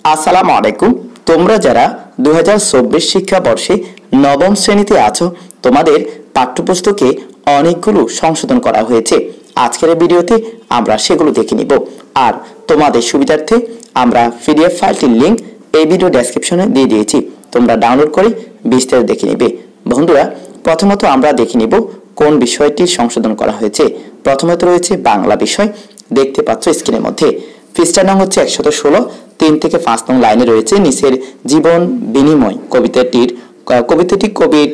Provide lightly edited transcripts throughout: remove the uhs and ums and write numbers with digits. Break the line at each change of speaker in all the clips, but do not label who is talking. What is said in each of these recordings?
আসসালামু আলাইকুম। তোমরা যারা 2024 শিক্ষাবর্ষে নবম শ্রেণীতে আছো, তোমাদের পাঠ্যপুস্তকে অনেকগুলো সংশোধন করা হয়েছে। আজকের ভিডিওতে আমরা সেগুলো দেখে নিব। আর তোমাদের সুবিধার্থে আমরা পিডিএফ ফাইলটির লিংক এই ভিডিও ডেসক্রিপশনে দিয়ে দিয়েছি, তোমরা ডাউনলোড করে বিস্তারিত দেখে নেবে। বন্ধুরা, প্রথমত আমরা দেখে নিব কোন বিষয়টি সংশোধন করা হয়েছে। প্রথমত রয়েছে বাংলা বিষয়, দেখতে পাচ্ছ স্ক্রিনের মধ্যে। পৃষ্ঠা নং হচ্ছে 116, 3 থেকে 5 নং লাইনে রয়েছে নিচের জীবন বিনিময় কবিতাটি কবির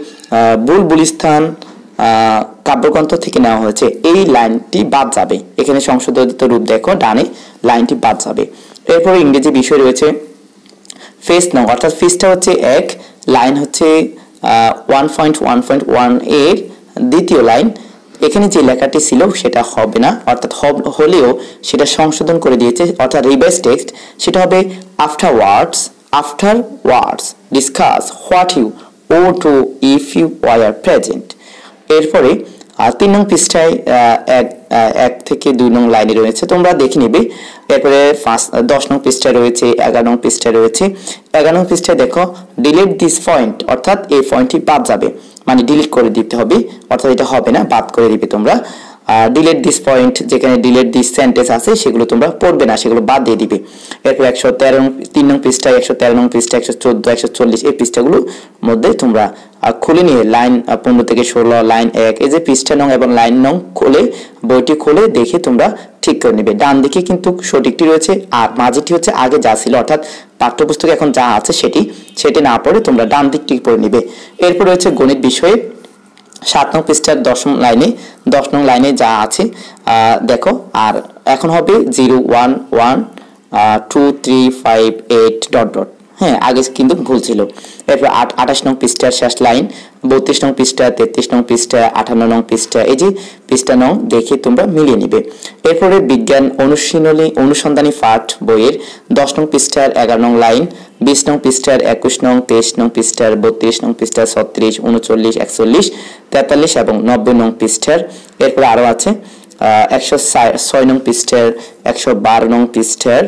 বুলবুলিস্তান কাব্যগ্রন্থ থেকে নেওয়া হয়েছে। এই লাইনটি বাদ যাবে, এখানে সংশোধিত রূপ দেখো, ডানে লাইনটি বাদ যাবে। এরপর ইংরেজি বিষয় রয়েছে ফেস নং, অর্থাৎ পৃষ্ঠা হচ্ছে 1, লাইন হচ্ছে 1.1.1 এর দ্বিতীয় লাইন। এখানে যে লেখাটি ছিল সেটা হবে না, অর্থাৎ হলেও সেটা সংশোধন করে দিয়েছে, অর্থাৎ রিভাইজ টেক্সট সেটা হবে afterwards discuss what you ought to if you were present। এরপরে 3 নং পৃষ্ঠায় 1 থেকে 2 নং লাইনে রয়েছে, তোমরা দেখে নেবে। এরপরে 10 নং পৃষ্ঠায় রয়েছে, 11 নং পৃষ্ঠায় রয়েছে। 11 নং পৃষ্ঠায় দেখো ডিলিট দিস পয়েন্ট, অর্থাৎ এই পয়েন্টটি বাদ যাবে, মানে ডিলিট করে দিতে হবে, অর্থাৎ এটা হবে না, বাদ করে দিবে তোমরা। ডিলিট দিস পয়েন্ট, যেখানে ডিলিট দিস সেন্টেন্স আছে সেগুলো তোমরা পড়বে না, সেগুলো বাদ দিয়ে দিবে। এরপর 3 নং পৃষ্ঠায় 113 নং পৃষ্ঠা, 114, 140 এই পৃষ্ঠাগুলোর মধ্যে তোমরা খুলে নিয়ে লাইন 15 থেকে 16, লাইন 1, এই যে পৃষ্ঠা নং এবং লাইন নং খুলে বইটি খুলে দেখে তোমরা ঠিক করে নেবে। ডান দিকে কিন্তু সঠিকটি রয়েছে, আর মাঝেটি হচ্ছে আগে যা ছিল, অর্থাৎ পাঠ্যপুস্তকে এখন যা আছে সেটি না পড়ে তোমরা ডান দিকটি পড়ে নিবে। এরপর রয়েছে গণিত বিষয়ে 7 নং পৃষ্ঠার 10 নং লাইনে যা আছে দেখো। আর এখন হবে 0 1 1 2 3 5 8 ... হ্যাঁ, আগে কিন্তু ভুল ছিল। এরপর 28 নং পৃষ্ঠার শেষ লাইন, 32 নং পৃষ্ঠা, 33 নং পৃষ্ঠা, 58 নং পৃষ্ঠা, এই যে পৃষ্ঠা নং দেখে তোমরা মিলিয়ে নিবে। এরপরে বিজ্ঞান অনুসন্ধানী পাঠ বইয়ের 10 নং পৃষ্ঠার 11 নং লাইন, 20 নং পৃষ্ঠার 21 নং, 23 নং পৃষ্ঠার, 32 নং পৃষ্ঠার, 36, 39, 41, 43 এবং 90 নং পৃষ্ঠার। এরপরে আরো আছে 106 নং পৃষ্ঠার, 112 নং পৃষ্ঠার,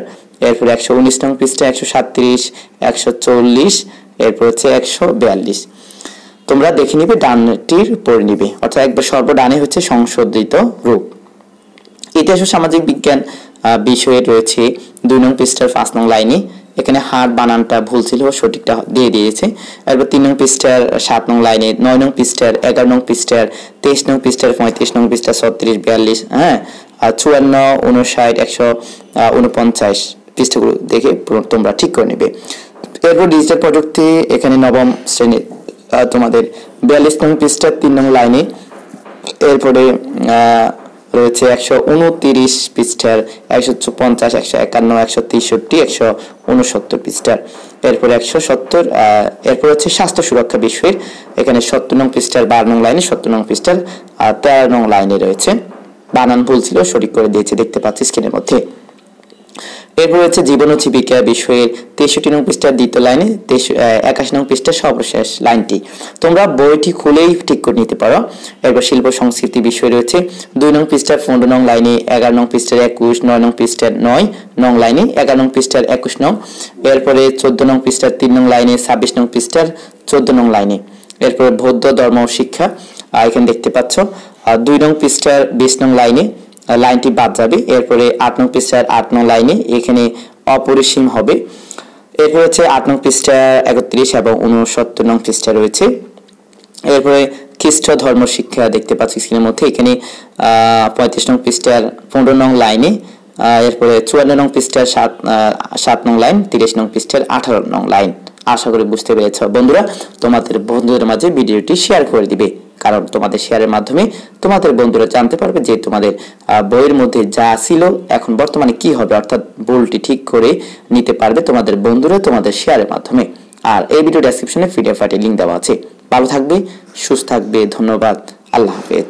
এরপর 119 নং পৃষ্ঠা, 137, 140, এরপর হচ্ছে 142। তোমরা দেখে নিবে, ডানটির পড়ে নিবে, অর্থাৎ একবার সর্বডানে হচ্ছে সংশোধিত রূপ। ইতিহাস ও সামাজিক বিজ্ঞান বিষয়ে রয়েছে 2 নং পৃষ্ঠার 5 নং লাইনে, এখানে হার বানানটা ভুল ছিল, সঠিকটা দিয়ে দিয়েছে। এরপর 3 নং পৃষ্ঠার 7 নং লাইনে, 9 নং পৃষ্ঠার, 11 নং পৃষ্ঠার, 23 নং পৃষ্ঠার, 35 নং পৃষ্ঠার, 36, 42, হ্যাঁ, 54, 59, 149 পৃষ্ঠাগুলো দেখে তোমরা ঠিক করে নেবে। এরপর ডিজিটাল প্রযুক্তি, এখানে নবম শ্রেণীর তোমাদের 42 নং পৃষ্ঠার 3 নং লাইনে। এরপরে রয়েছে 129 পৃষ্ঠার, 150, 151, 163, 169 পৃষ্ঠার। এরপরে 170, এরপর হচ্ছে স্বাস্থ্য সুরক্ষা বিষয়ের, এখানে 70 নং পৃষ্ঠার 12 নং লাইনে, 70 নং পৃষ্ঠার 13 নং লাইনে রয়েছে। বানান ভুল ছিল, সঠিক করে দিয়েছে, দেখতে পাচ্ছি স্ক্রিনের মধ্যে। এরপর রয়েছে জীবন ও জীবিকা বিষয়ের 63 নং পৃষ্ঠার দ্বিতীয় লাইনে, 81 নং পৃষ্ঠার সর্বশেষ লাইনটি তোমরা বইটি খুলেই ঠিক করে নিতে পারো। এরপর শিল্প সংস্কৃতি বিষয় রয়েছে 2 নং পৃষ্ঠার 15 নং লাইনে, 11 নং পৃষ্ঠার 21, 9 নং পৃষ্ঠার 9 নং লাইনে, 11 নং পৃষ্ঠার 21 নং, এরপরে 14 নং পৃষ্ঠার 3 নং লাইনে, 26 নং পৃষ্ঠার 14 নং লাইনে। এরপরে বৌদ্ধ ধর্ম শিক্ষা, এখানে দেখতে পাচ্ছ 2 নং পৃষ্ঠার 20 নং লাইনে, লাইনটি বাদ যাবে। এরপরে 8 নং পৃষ্ঠার 8 নং লাইনে, এখানে অপরিসীম হবে। এরপরে হচ্ছে 8 নং পৃষ্ঠা 31 এবং 69 নং পৃষ্ঠা রয়েছে। এরপরে খ্রিস্ট ধর্ম শিক্ষা দেখতে পাচ্ছি স্ক্রিনের মধ্যে, এখানে 35 নং পৃষ্ঠার 15 নং লাইনে। এরপরে 54 নং পৃষ্ঠার 7 নং লাইন, 30 নং পৃষ্ঠার 18 নং লাইন। আশা করি বুঝতে পেরেছ। বন্ধুরা, তোমাদের বন্ধুদের মাঝে ভিডিওটি শেয়ার করে দিবে, কারণ তোমাদের শেয়ারের মাধ্যমে তোমাদের বন্ধুরা জানতে পারবে যে তোমাদের বইয়ের মধ্যে যা ছিল এখন বর্তমানে কি হবে, অর্থাৎ ভুলটি ঠিক করে নিতে পারবে তোমাদের বন্ধুরা তোমাদের শেয়ারের মাধ্যমে। আর এই ভিডিও ডেসক্রিপশনে পিডিএফ ফাইলের লিংক দেওয়া আছে। ভালো থাকবে, সুস্থ থাকবে, ধন্যবাদ, আল্লাহ হাফেজ।